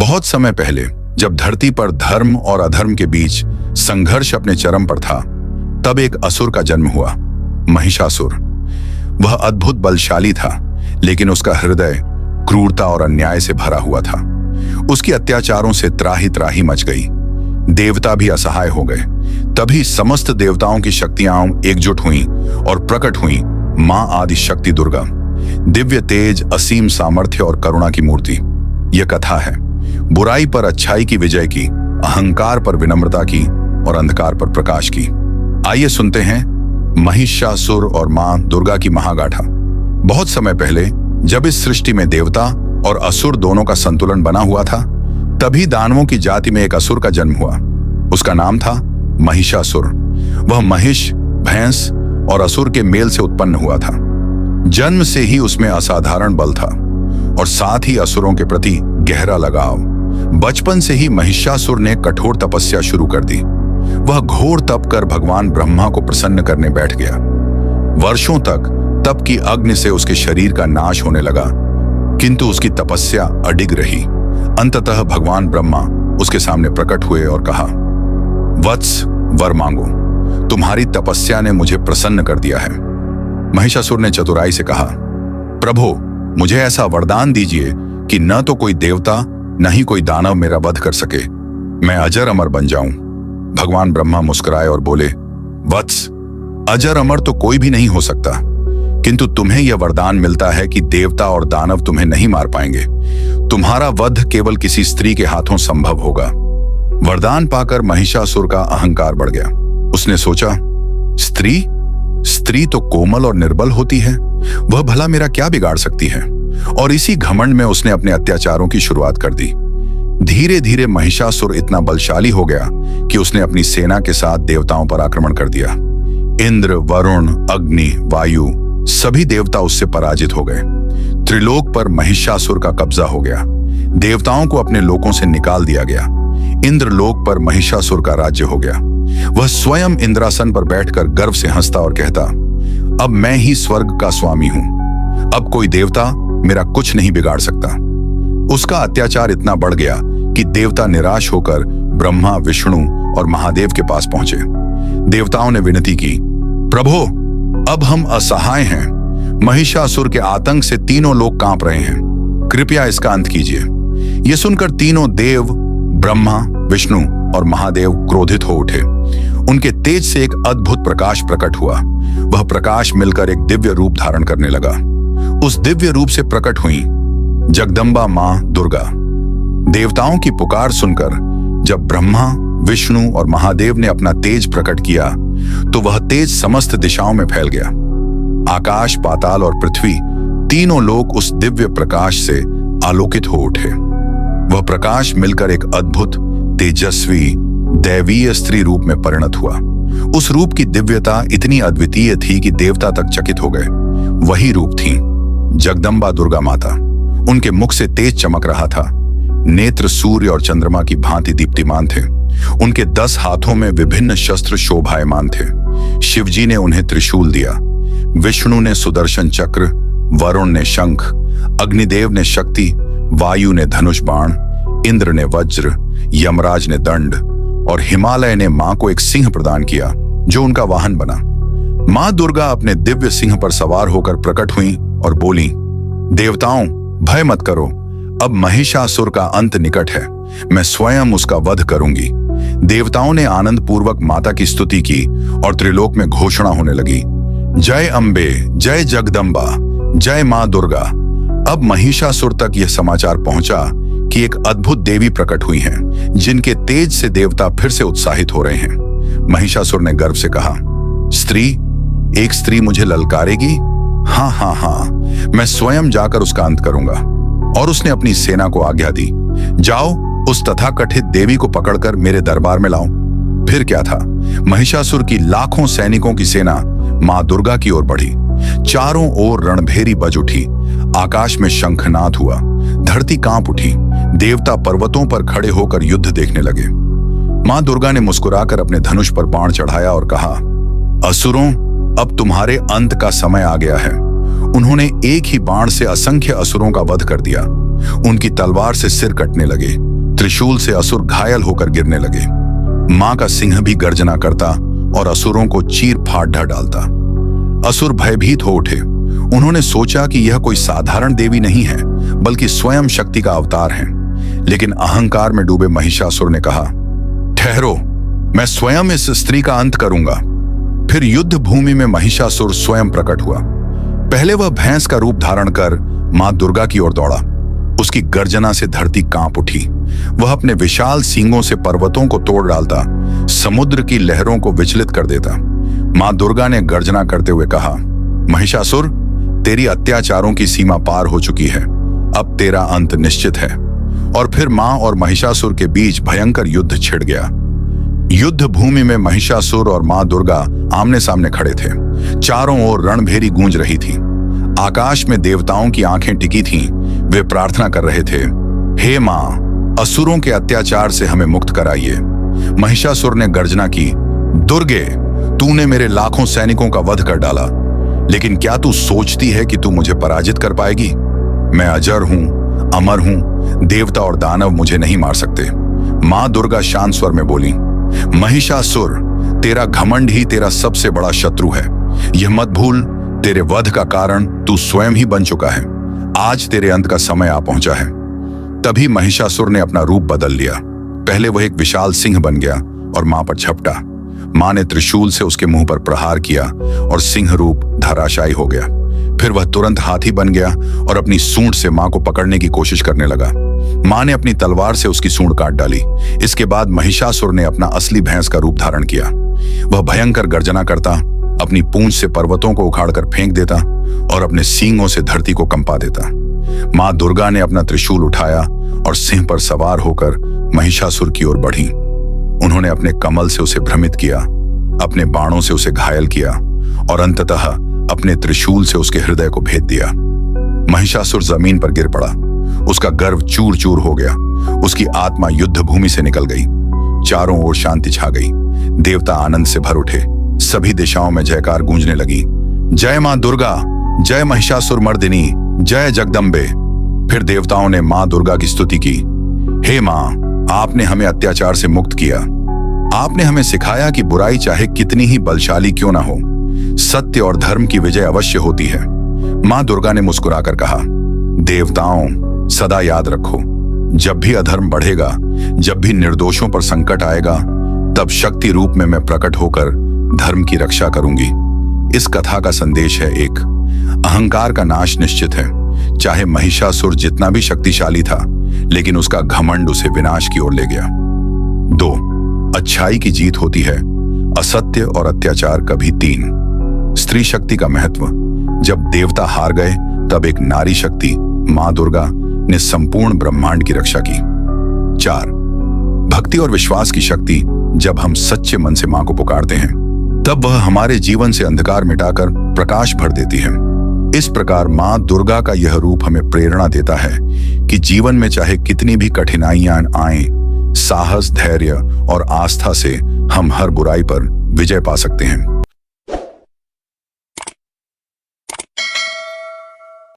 बहुत समय पहले जब धरती पर धर्म और अधर्म के बीच संघर्ष अपने चरम पर था, तब एक असुर का जन्म हुआ, महिषासुर। वह अद्भुत बलशाली था, लेकिन उसका हृदय क्रूरता और अन्याय से भरा हुआ था। उसके अत्याचारों से त्राही त्राही मच गई। देवता भी असहाय हो गए। तभी समस्त देवताओं की शक्तियां एकजुट हुईं और प्रकट हुईं मां आदि शक्ति दुर्गा, दिव्य तेज, असीम सामर्थ्य और करुणा की मूर्ति। यह कथा है बुराई पर अच्छाई की विजय की, अहंकार पर विनम्रता की और अंधकार पर प्रकाश की। आइए सुनते हैं महिषासुर और मां दुर्गा की महागाथा। बहुत समय पहले जब इस सृष्टि में देवता और असुर दोनों का संतुलन बना हुआ था, तभी दानवों की जाति में एक असुर का जन्म हुआ। उसका नाम था महिषासुर। वह महिष, भैंस और असुर के मेल से उत्पन्न हुआ था। जन्म से ही उसमें असाधारण बल था और साथ ही असुरों के प्रति गहरा लगाव। बचपन से ही महिषासुर ने कठोर तपस्या शुरू कर दी। वह घोर तप कर भगवान ब्रह्मा को प्रसन्न करने बैठ गया। वर्षों तक तप की अग्नि से उसके शरीर का नाश होने लगा, किंतु उसकी तपस्या अडिग रही। अंततः भगवान ब्रह्मा उसके सामने प्रकट हुए और कहा, वत्स, वर मांगो, तुम्हारी तपस्या ने मुझे प्रसन्न कर दिया है। महिषासुर ने चतुराई से कहा, प्रभु, मुझे ऐसा वरदान दीजिए कि न तो कोई देवता न ही कोई दानव मेरा वध कर सके, मैं अजर अमर बन जाऊं। भगवान ब्रह्मा मुस्कुराए और बोले, वत्स, अजर अमर तो कोई भी नहीं हो सकता, किंतु तुम्हें यह वरदान मिलता है कि देवता और दानव तुम्हें नहीं मार पाएंगे। तुम्हारा वध केवल किसी स्त्री के हाथों संभव होगा। वरदान पाकर महिषासुर का अहंकार बढ़ गया। उसने सोचा, स्त्री तो कोमल और निर्बल होती है, वह भला मेरा क्या बिगाड़ सकती है। और इसी घमंड में उसने अपने अत्याचारों की शुरुआत कर दी। धीरे धीरे महिषासुर इतना बलशाली हो गया कि उसने अपनी सेना के साथ देवताओं पर आक्रमण कर दिया। इंद्र, वरुण, अग्नि, वायु सभी देवता उससे पराजित हो गए। त्रिलोक पर महिषासुर का कब्जा हो गया। देवताओं को अपने लोकों से निकाल दिया गया। इंद्रलोक पर महिषासुर का राज्य हो गया। वह स्वयं इंद्रासन पर बैठकर गर्व से हंसता और कहता, अब मैं ही स्वर्ग का स्वामी हूं। अब कोई देवता मेरा कुछ नहीं बिगाड़ सकता। उसका अत्याचार इतना बढ़ गया कि देवता निराश होकर ब्रह्मा, विष्णु और महादेव के पास पहुंचे। देवताओं ने विनती की, प्रभु, अब हम असहाय हैं। महिषासुर के आतंक से तीनों लोग कांप रहे हैं। कृपया इसका अंत कीजिए। यह सुनकर तीनों देव, ब्रह्मा, विष्णु और महादेव क्रोधित हो उठे। उनके तेज से एक अद्भुत प्रकाश प्रकट हुआ। वह प्रकाश मिलकर एक दिव्य रूप धारण करने लगा। उस दिव्य रूप से प्रकट हुई जगदम्बा मां दुर्गा। देवताओं की पुकार सुनकर जब ब्रह्मा, विष्णु और महादेव ने अपना तेज प्रकट किया, तो वह तेज समस्त दिशाओं में फैल गया। आकाश, पाताल और पृथ्वी तीनों लोग उस दिव्य प्रकाश से आलोकित हो उठे। वह प्रकाश मिलकर एक अद्भुत, तेजस्वी, दैवीय स्त्री रूप में परिणत हुआ। उस रूप की दिव्यता इतनी अद्वितीय थी कि देवता तक चकित हो गए। वही रूप थी जगदम्बा दुर्गा माता। उनके मुख से तेज चमक रहा था। नेत्र सूर्य और चंद्रमा की भांति दीप्तिमान थे। उनके 10 हाथों में विभिन्न शस्त्र शोभायमान थे। शिवजी ने उन्हें त्रिशूल दिया, विष्णु ने सुदर्शन चक्र, वरुण ने शंख, अग्निदेव ने शक्ति, वायु ने धनुष बाण, इंद्र ने वज्र, यमराज ने दंड और हिमालय ने मां को एक सिंह प्रदान किया जो उनका वाहन बना। मां दुर्गा अपने दिव्य सिंह पर सवार होकर प्रकट हुई और बोली, देवताओं, भय मत करो, अब महिषासुर का अंत निकट है। मैं स्वयं उसका वध करूंगी। देवताओं ने आनंद पूर्वक माता की स्तुति की और त्रिलोक में घोषणा होने लगी, जय अम्बे, जय जगदम्बा, जय मां दुर्गा। अब महिषासुर तक यह समाचार पहुंचा कि एक अद्भुत देवी प्रकट हुई हैं, जिनके तेज से देवता फिर से उत्साहित हो रहे हैं। महिषासुर ने गर्व से कहा, एक स्त्री मुझे ललकारेगी? हाँ हाँ हाँ, मैं स्वयं जाकर उसका अंत करूंगा। और उसने अपनी सेना को आज्ञा दी, जाओ उस तथाकथित देवी को पकड़कर मेरे दरबार में लाओ। फिर क्या था, महिषासुर की लाखों सैनिकों की सेना मां दुर्गा की ओर बढ़ी। चारों ओर रणभेरी बज उठी। आकाश में शंखनाद हुआ। धरती कांप उठी। देवता पर्वतों पर खड़े होकर युद्ध देखने लगे। मां दुर्गा ने मुस्कुराकर अपने धनुष पर बाण चढ़ाया और कहा, असुरों, अब तुम्हारे अंत का समय आ गया है। उन्होंने एक ही बाण से असंख्य असुरों का वध कर दिया। उनकी तलवार से सिर कटने लगे, त्रिशूल से असुर घायल होकर गिरने लगे। मां का सिंह भी गर्जना करता और असुरों को चीर फाड़ डालता। असुर भयभीत हो उठे। उन्होंने सोचा कि यह कोई साधारण देवी नहीं है, बल्कि स्वयं शक्ति का अवतार है। लेकिन अहंकार में डूबे महिषासुर ने कहा, ठहरो, मैं स्वयं इस स्त्री का अंत करूंगा। फिर युद्ध भूमि में महिषासुर स्वयं प्रकट हुआ। पहले वह भैंस का रूप धारण कर मां दुर्गा की ओर दौड़ा। उसकी गर्जना से धरती कांप उठी। वह अपने विशाल सींगों से पर्वतों को तोड़ डालता, समुद्र की लहरों को विचलित कर देता। मां दुर्गा ने गर्जना करते हुए कहा, महिषासुर, तेरी अत्याचारों की सीमा पार हो चुकी है, अब तेरा अंत निश्चित है। और फिर मां और महिषासुर के बीच भयंकर युद्ध छिड़ गया। युद्ध भूमि में महिषासुर और मां दुर्गा आमने सामने खड़े थे। चारों ओर रणभेरी गूंज रही थी। आकाश में देवताओं की आंखें टिकी थीं। वे प्रार्थना कर रहे थे, हे मां, असुरों के अत्याचार से हमें मुक्त कराइए। महिषासुर ने गर्जना की, दुर्गे, तूने मेरे लाखों सैनिकों का वध कर डाला, लेकिन क्या तू सोचती है कि तू मुझे पराजित कर पाएगी? मैं अजर हूं, अमर हूं, देवता और दानव मुझे नहीं मार सकते। मां दुर्गा शांत स्वर में बोली, महिषासुर, तेरा घमंड ही तेरा सबसे बड़ा शत्रु है। यह मत भूल, तेरे वध का कारण तू स्वयं ही बन चुका है। आज तेरे अंत का समय आ पहुंचा है। तभी महिषासुर ने अपना रूप बदल लिया। पहले वह एक विशाल सिंह बन गया और मां पर झपटा। मां ने त्रिशूल से उसके मुंह पर प्रहार किया और सिंह रूप धराशायी हो गया। फिर वह तुरंत हाथी बन गया और अपनी सूंड से मां को पकड़ने की कोशिश करने लगा। मां ने अपनी तलवार से उसकी सूंड काट डाली। इसके बाद महिषासुर ने अपना असली भैंस का रूप धारण किया। वह भयंकर गर्जना करता, अपनी पूंछ से पर्वतों को उखाड़कर फेंक देता और अपने सींगों से धरती को कंपा देता। मां दुर्गा ने अपना त्रिशूल उठाया और सिंह पर सवार होकर महिषासुर की ओर बढ़ी। उन्होंने अपने कमल से उसे भ्रमित किया, अपने बाणों से उसे घायल किया और अंततः अपने त्रिशूल से उसके हृदय को भेद दिया। महिषासुर जमीन पर गिर पड़ा। उसका गर्व चूर चूर हो गया। उसकी आत्मा युद्ध भूमि से निकल गई। चारों ओर शांति छा गई। देवता आनंद से भर उठे। सभी दिशाओं में जयकार गूंजने लगी। जय मां दुर्गा, जय महिषासुर मर्दिनी, जय जगदम्बे। फिर देवताओं ने मां दुर्गा की स्तुति की। हे मां, आपने हमें अत्याचार से मुक्त किया। आपने हमें सिखाया कि बुराई चाहे कितनी ही बलशाली क्यों ना हो, सत्य और धर्म की विजय अवश्य होती है। मां दुर्गा ने मुस्कुराकर कहा, देवताओं, सदा याद रखो, जब भी अधर्म बढ़ेगा, जब भी निर्दोषों पर संकट आएगा, तब शक्ति रूप में मैं प्रकट होकर धर्म की रक्षा करूंगी। इस कथा का संदेश है एक, अहंकार का नाश निश्चित है। चाहे महिषासुर जितना भी शक्तिशाली था, लेकिन उसका घमंड उसे विनाश की ओर ले गया। 2. अच्छाई की जीत होती है, असत्य और अत्याचार कभी 3. स्त्री शक्ति का महत्व। जब देवता हार गए, तब एक नारी शक्ति मां दुर्गा ने संपूर्ण ब्रह्मांड की रक्षा की। 4. भक्ति और विश्वास की शक्ति। जब हम सच्चे मन से मां को पुकारते हैं, तब वह हमारे जीवन से अंधकार मिटाकर प्रकाश भर देती है। इस प्रकार मां दुर्गा का यह रूप हमें प्रेरणा देता है कि जीवन में चाहे कितनी भी कठिनाइयां आएं, साहस, धैर्य और आस्था से हम हर बुराई पर विजय पा सकते हैं।